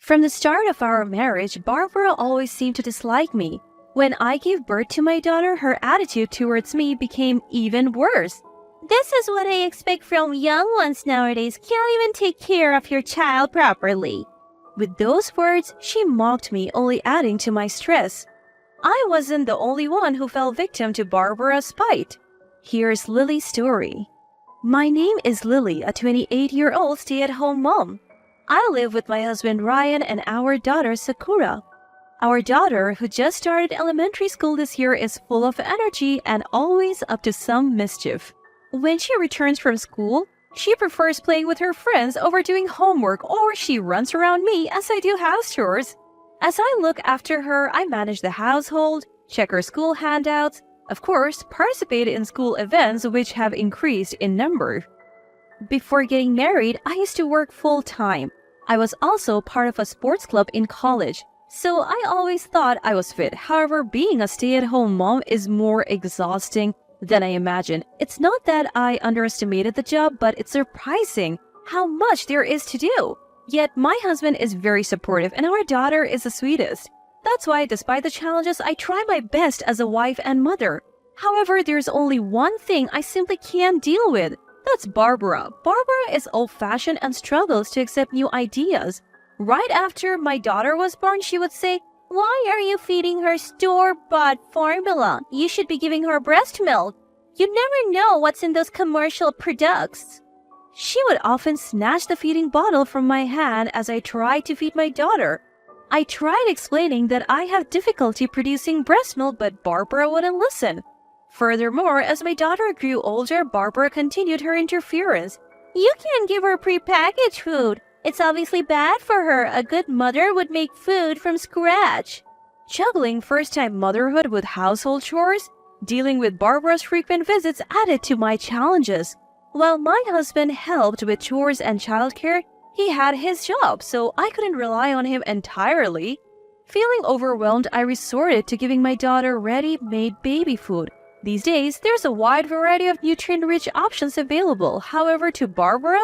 From the start of our marriage, Barbara always seemed to dislike me. When I gave birth to my daughter, her attitude towards me became even worse. This is what I expect from young ones nowadays. Can't even take care of your child properly. With those words, she mocked me, only adding to my stress. I wasn't the only one who fell victim to Barbara's spite. Here's Lily's story. My name is Lily, a 28-year-old stay-at-home mom. I live with my husband Ryan and our daughter Sakura. Our daughter, who just started elementary school this year, is full of energy and always up to some mischief. When she returns from school, she prefers playing with her friends over doing homework, or she runs around me as I do house chores. As I look after her, I manage the household, check her school handouts, of course, participate in school events which have increased in number. Before getting married, I used to work full-time. I was also part of a sports club in college, so I always thought I was fit. However, being a stay-at-home mom is more exhausting than I imagined. It's not that I underestimated the job, but it's surprising how much there is to do. Yet my husband is very supportive and our daughter is the sweetest. That's why, despite the challenges, I try my best as a wife and mother. However, there's only one thing I simply can't deal with. That's Barbara. Barbara is old-fashioned and struggles to accept new ideas. Right after my daughter was born, she would say, "Why are you feeding her store-bought formula? You should be giving her breast milk. You never know what's in those commercial products." She would often snatch the feeding bottle from my hand as I tried to feed my daughter. I tried explaining that I have difficulty producing breast milk, but Barbara wouldn't listen. Furthermore, as my daughter grew older, Barbara continued her interference. "You can't give her prepackaged food. It's obviously bad for her. A good mother would make food from scratch." Juggling first-time motherhood with household chores, dealing with Barbara's frequent visits added to my challenges. While my husband helped with chores and childcare, he had his job, so I couldn't rely on him entirely. Feeling overwhelmed, I resorted to giving my daughter ready-made baby food. These days, there's a wide variety of nutrient-rich options available. However, to Barbara,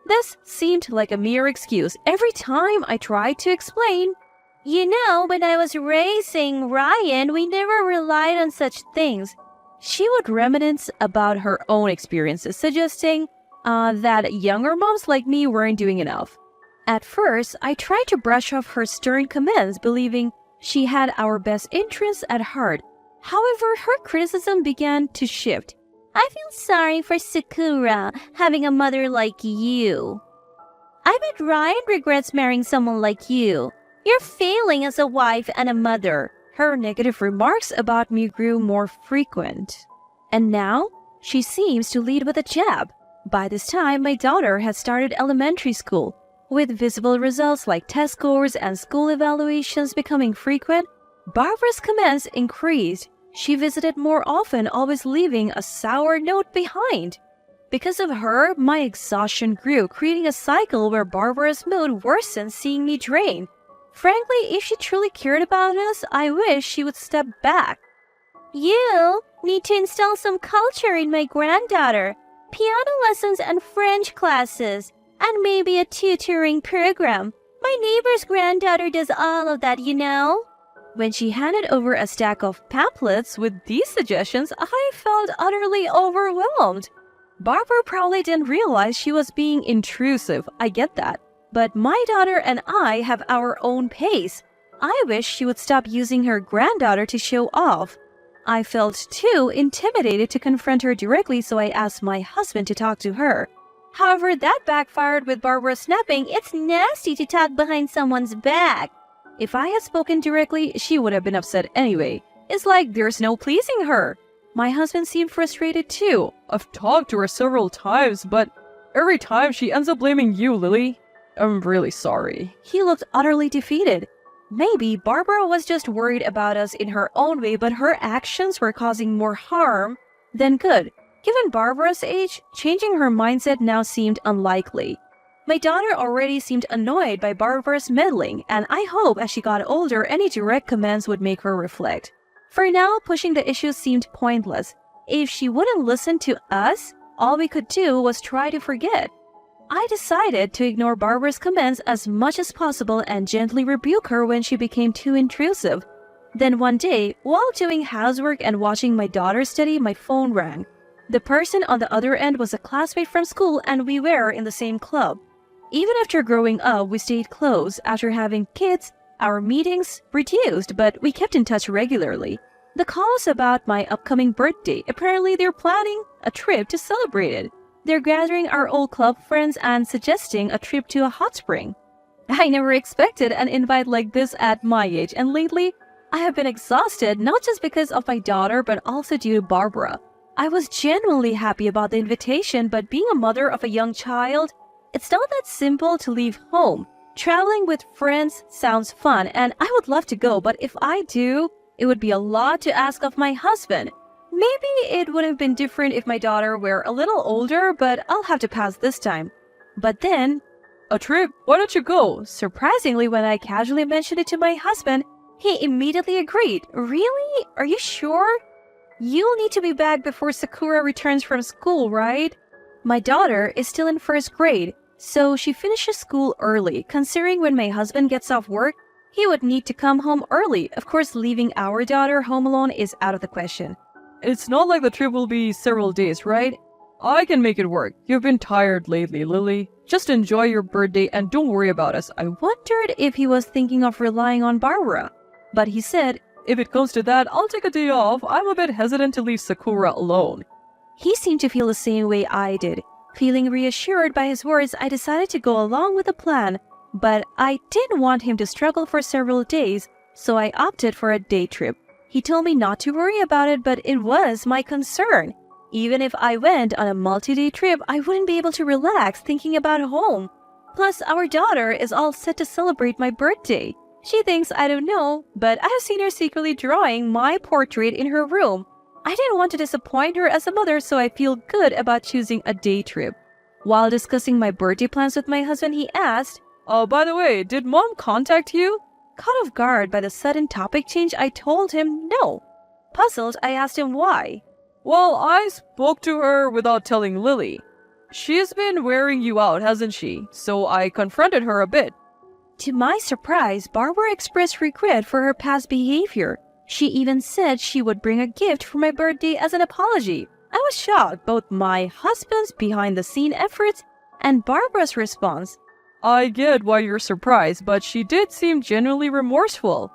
this seemed like a mere excuse. Every time I tried to explain, "You know, when I was raising Ryan, we never relied on such things," she would reminisce about her own experiences, suggesting that younger moms like me weren't doing enough. At first, I tried to brush off her stern comments, believing she had our best interests at heart. However, her criticism began to shift. "I feel sorry for Sakura having a mother like you. I bet Ryan regrets marrying someone like you. You're failing as a wife and a mother." Her negative remarks about me grew more frequent. And now, she seems to lead with a jab. By this time, my daughter had started elementary school. With visible results like test scores and school evaluations becoming frequent, Barbara's comments increased. She visited more often, always leaving a sour note behind. Because of her, my exhaustion grew, creating a cycle where Barbara's mood worsened seeing me drained. Frankly, if she truly cared about us, I wish she would step back. "You need to install some culture in my granddaughter. Piano lessons and French classes, and maybe a tutoring program. My neighbor's granddaughter does all of that, you know." When she handed over a stack of pamphlets with these suggestions, I felt utterly overwhelmed. Barbara probably didn't realize she was being intrusive. I get that. But my daughter and I have our own pace. I wish she would stop using her granddaughter to show off. I felt too intimidated to confront her directly, so I asked my husband to talk to her. However, that backfired with Barbara snapping, "It's nasty to talk behind someone's back." If I had spoken directly, she would have been upset anyway. It's like there's no pleasing her. My husband seemed frustrated too. "I've talked to her several times, but every time she ends up blaming you, Lily. I'm really sorry." He looked utterly defeated. Maybe Barbara was just worried about us in her own way, but her actions were causing more harm than good. Given Barbara's age, changing her mindset now seemed unlikely. My daughter already seemed annoyed by Barbara's meddling, and I hope as she got older, any direct commands would make her reflect. For now, pushing the issue seemed pointless. If she wouldn't listen to us, all we could do was try to forget. I decided to ignore Barbara's comments as much as possible and gently rebuke her when she became too intrusive. Then one day, while doing housework and watching my daughter study, my phone rang. The person on the other end was a classmate from school and we were in the same club. Even after growing up, we stayed close. After having kids, our meetings reduced, but we kept in touch regularly. The call was about my upcoming birthday. Apparently, they're planning a trip to celebrate it. They're gathering our old club friends and suggesting a trip to a hot spring. I never expected an invite like this at my age, and lately, I have been exhausted not just because of my daughter, but also due to Barbara. I was genuinely happy about the invitation, but being a mother of a young child, it's not that simple to leave home. Traveling with friends sounds fun, and I would love to go, but if I do, it would be a lot to ask of my husband. Maybe it would have been different if my daughter were a little older, but I'll have to pass this time. But then, a trip? Why don't you go? Surprisingly, when I casually mentioned it to my husband, he immediately agreed. Really? Are you sure? You'll need to be back before Sakura returns from school, right? My daughter is still in first grade, so she finishes school early. Considering when my husband gets off work, he would need to come home early. Of course, leaving our daughter home alone is out of the question. It's not like the trip will be several days, right? I can make it work. You've been tired lately, Lily. Just enjoy your birthday and don't worry about us. I wondered if he was thinking of relying on Barbara. But he said, if it comes to that, I'll take a day off. I'm a bit hesitant to leave Sakura alone. He seemed to feel the same way I did. Feeling reassured by his words, I decided to go along with the plan. But I didn't want him to struggle for several days, so I opted for a day trip. He told me not to worry about it, but it was my concern. Even if I went on a multi-day trip, I wouldn't be able to relax thinking about home. Plus, our daughter is all set to celebrate my birthday. She thinks I don't know, but I have seen her secretly drawing my portrait in her room. I didn't want to disappoint her as a mother, so I feel good about choosing a day trip. While discussing my birthday plans with my husband, he asked, "Oh, by the way, did Mom contact you?" Caught off guard by the sudden topic change, I told him no. Puzzled, I asked him why. Well, I spoke to her without telling Lily. She's been wearing you out, hasn't she? So I confronted her a bit. To my surprise, Barbara expressed regret for her past behavior. She even said she would bring a gift for my birthday as an apology. I was shocked, both my husband's behind-the-scene efforts and Barbara's response. I get why you're surprised, but she did seem genuinely remorseful.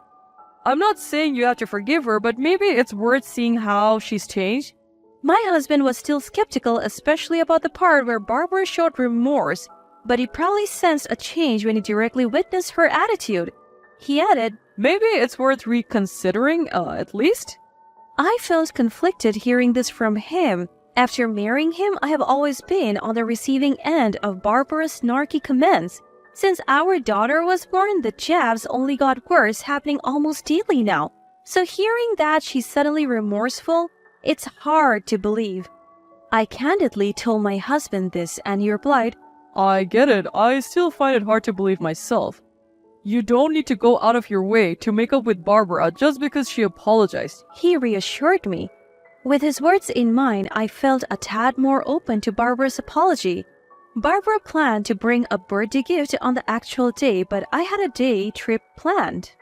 I'm not saying you have to forgive her, but maybe it's worth seeing how she's changed. My husband was still skeptical, especially about the part where Barbara showed remorse, but he probably sensed a change when he directly witnessed her attitude. He added, maybe it's worth reconsidering, at least. I felt conflicted hearing this from him. After marrying him, I have always been on the receiving end of Barbara's snarky comments. Since our daughter was born, the jabs only got worse, happening almost daily now. So hearing that she's suddenly remorseful, it's hard to believe. I candidly told my husband this, and he replied, I get it. I still find it hard to believe myself. You don't need to go out of your way to make up with Barbara just because she apologized. He reassured me. With his words in mind, I felt a tad more open to Barbara's apology. Barbara planned to bring a birthday gift on the actual day, but I had a day trip planned.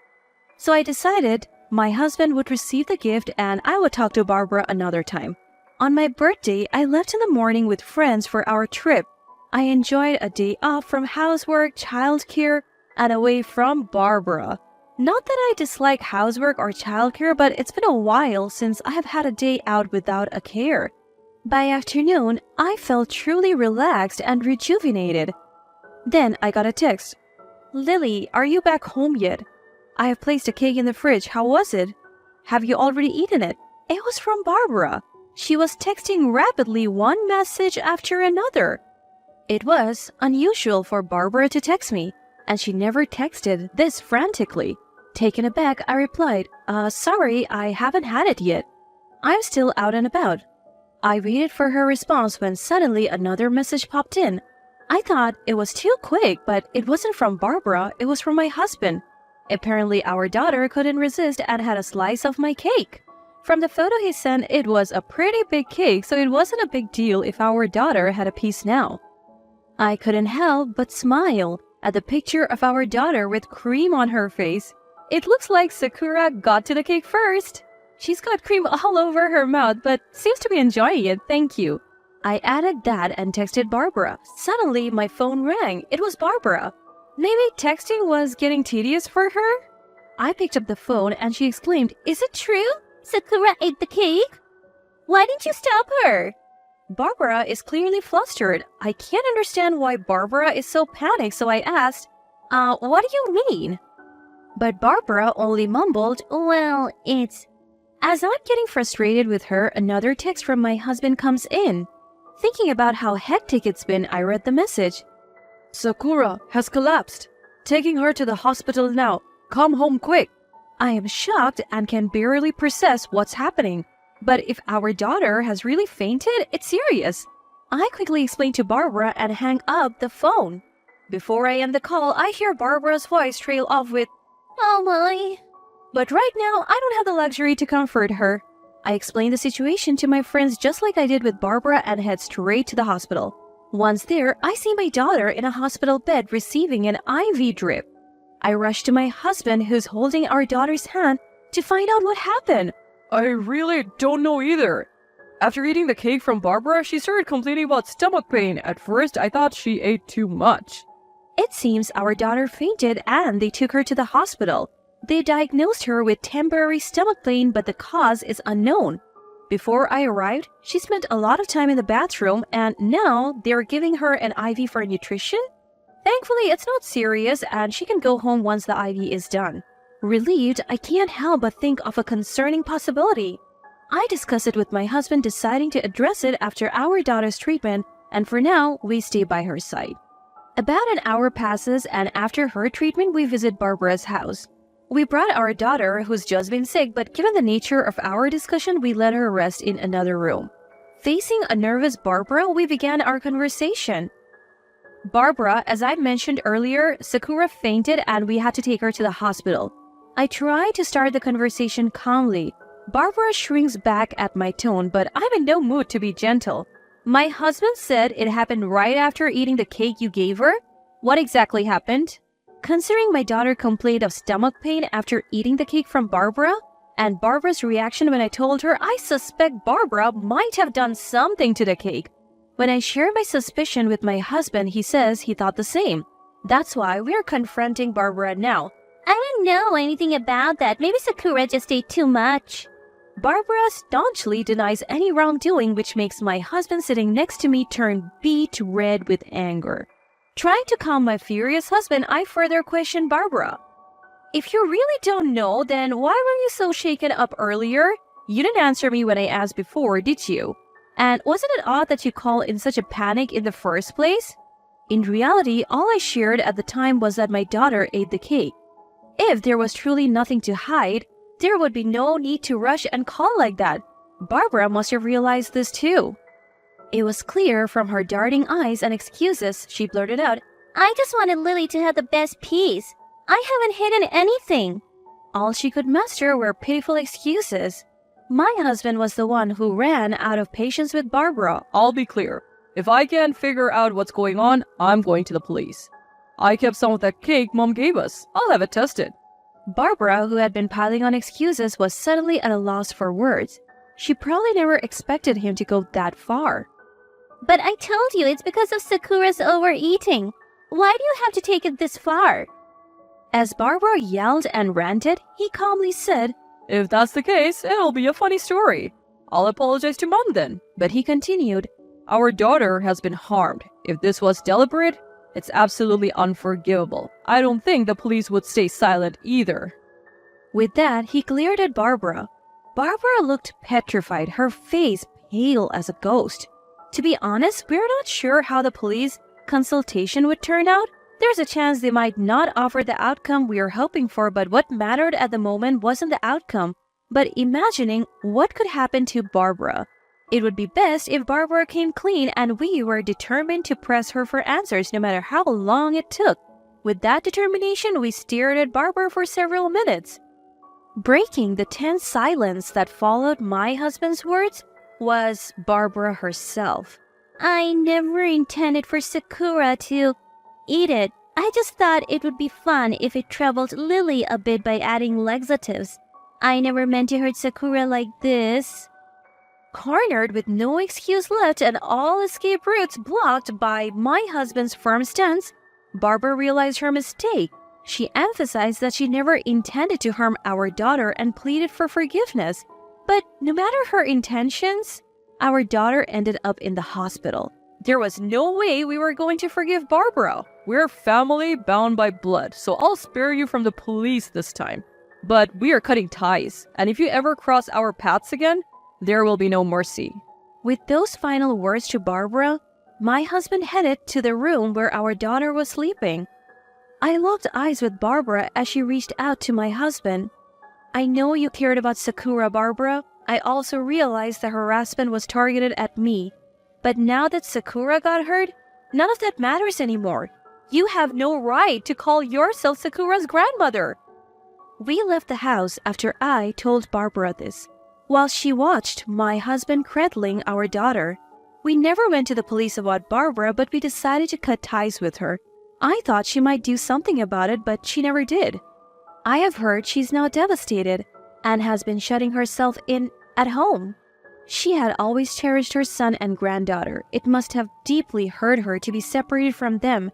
So I decided my husband would receive the gift and I would talk to Barbara another time. On my birthday, I left in the morning with friends for our trip. I enjoyed a day off from housework, childcare, and away from Barbara. Not that I dislike housework or childcare, but it's been a while since I have had a day out without a care. By afternoon, I felt truly relaxed and rejuvenated. Then I got a text. Lily, are you back home yet? I have placed a cake in the fridge. How was it? Have you already eaten it? It was from Barbara. She was texting rapidly, one message after another. It was unusual for Barbara to text me, and she never texted this frantically. Taken aback, I replied, sorry, I haven't had it yet. I'm still out and about. I waited for her response when suddenly another message popped in. I thought it was too quick, but it wasn't from Barbara, it was from my husband. Apparently, our daughter couldn't resist and had a slice of my cake. From the photo he sent, it was a pretty big cake, so it wasn't a big deal if our daughter had a piece now. I couldn't help but smile at the picture of our daughter with cream on her face. It looks like Sakura got to the cake first. She's got cream all over her mouth, but seems to be enjoying it, thank you. I added that and texted Barbara. Suddenly, my phone rang. It was Barbara. Maybe texting was getting tedious for her? I picked up the phone and she exclaimed, "Is it true? Sakura ate the cake? Why didn't you stop her?" Barbara is clearly flustered. I can't understand why Barbara is so panicked, so I asked, what do you mean? But Barbara only mumbled, "Well, it's..." As I'm getting frustrated with her, another text from my husband comes in. Thinking about how hectic it's been, I read the message. "Sakura has collapsed. Taking her to the hospital now. Come home quick." I am shocked and can barely process what's happening. But if our daughter has really fainted, it's serious. I quickly explain to Barbara and hang up the phone. Before I end the call, I hear Barbara's voice trail off with, "Oh my." But right now, I don't have the luxury to comfort her. I explain the situation to my friends just like I did with Barbara and head straight to the hospital. Once there, I see my daughter in a hospital bed receiving an IV drip. I rush to my husband, who's holding our daughter's hand, to find out what happened. I really don't know either. After eating the cake from Barbara, she started complaining about stomach pain. At first, I thought she ate too much. It seems our daughter fainted and they took her to the hospital. They diagnosed her with temporary stomach pain, but the cause is unknown. Before I arrived, she spent a lot of time in the bathroom and now they're giving her an IV for nutrition? Thankfully, it's not serious and she can go home once the IV is done. Relieved, I can't help but think of a concerning possibility. I discuss it with my husband, deciding to address it after our daughter's treatment, and for now, we stay by her side. About an hour passes, and after her treatment, we visit Barbara's house. We brought our daughter, who's just been sick, but given the nature of our discussion, we let her rest in another room. Facing a nervous Barbara, we began our conversation. "Barbara, as I mentioned earlier, Sakura fainted and we had to take her to the hospital." I try to start the conversation calmly. Barbara shrinks back at my tone, but I'm in no mood to be gentle. "My husband said it happened right after eating the cake you gave her. What exactly happened?" Considering my daughter complained of stomach pain after eating the cake from Barbara, and Barbara's reaction when I told her I suspect Barbara might have done something to the cake. When I share my suspicion with my husband, he says he thought the same. That's why we're confronting Barbara now. "I don't know anything about that. Maybe Sakura just ate too much." Barbara staunchly denies any wrongdoing, which makes my husband sitting next to me turn beet red with anger. Trying to calm my furious husband, I further question Barbara. "If you really don't know, then why were you so shaken up earlier? You didn't answer me when I asked before, did you? And wasn't it odd that you called in such a panic in the first place?" In reality, all I shared at the time was that my daughter ate the cake. If there was truly nothing to hide, there would be no need to rush and call like that. Barbara must have realized this too. It was clear from her darting eyes and excuses, she blurted out, "I just wanted Lily to have the best piece. I haven't hidden anything." All she could muster were pitiful excuses. My husband was the one who ran out of patience with Barbara. I'll be clear. If I can't figure out what's going on, I'm going to the police. I kept some of that cake Mom gave us. I'll have it tested. Barbara, who had been piling on excuses, was suddenly at a loss for words. She probably never expected him to go that far. "But I told you it's because of Sakura's overeating. Why do you have to take it this far?" As Barbara yelled and ranted, he calmly said, "If that's the case, it'll be a funny story. I'll apologize to Mom then." But he continued, "Our daughter has been harmed. If this was deliberate, it's absolutely unforgivable. I don't think the police would stay silent either." With that, he glared at Barbara. Barbara looked petrified, her face pale as a ghost. To be honest, we're not sure how the police consultation would turn out. There's a chance they might not offer the outcome we are hoping for, but what mattered at the moment wasn't the outcome, but imagining what could happen to Barbara. It would be best if Barbara came clean, and we were determined to press her for answers no matter how long it took. With that determination, we stared at Barbara for several minutes. Breaking the tense silence that followed my husband's words was Barbara herself. I never intended for Sakura to eat it. I just thought it would be fun if it troubled Lily a bit by adding laxatives. I never meant to hurt Sakura like this. Cornered with no excuse left and all escape routes blocked by my husband's firm stance, Barbara realized her mistake. She emphasized that she never intended to harm our daughter and pleaded for forgiveness. But no matter her intentions, our daughter ended up in the hospital. There was no way we were going to forgive Barbara. We're family bound by blood, so I'll spare you from the police this time. But we are cutting ties, and if you ever cross our paths again, there will be no mercy. With those final words to Barbara, my husband headed to the room where our daughter was sleeping. I locked eyes with Barbara as she reached out to my husband. I know you cared about Sakura, Barbara. I also realized the harassment was targeted at me. But now that Sakura got hurt, none of that matters anymore. You have no right to call yourself Sakura's grandmother. We left the house after I told Barbara this, while she watched my husband cradling our daughter. We never went to the police about Barbara, but we decided to cut ties with her. I thought she might do something about it, but she never did. I have heard she's now devastated and has been shutting herself in at home. She had always cherished her son and granddaughter. It must have deeply hurt her to be separated from them.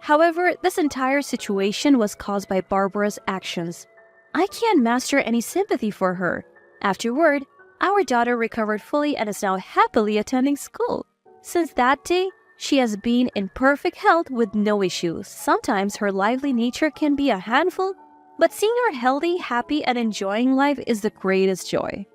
However, this entire situation was caused by Barbara's actions. I can't muster any sympathy for her. Afterward, our daughter recovered fully and is now happily attending school. Since that day, she has been in perfect health with no issues. Sometimes her lively nature can be a handful, but seeing her healthy, happy, and enjoying life is the greatest joy.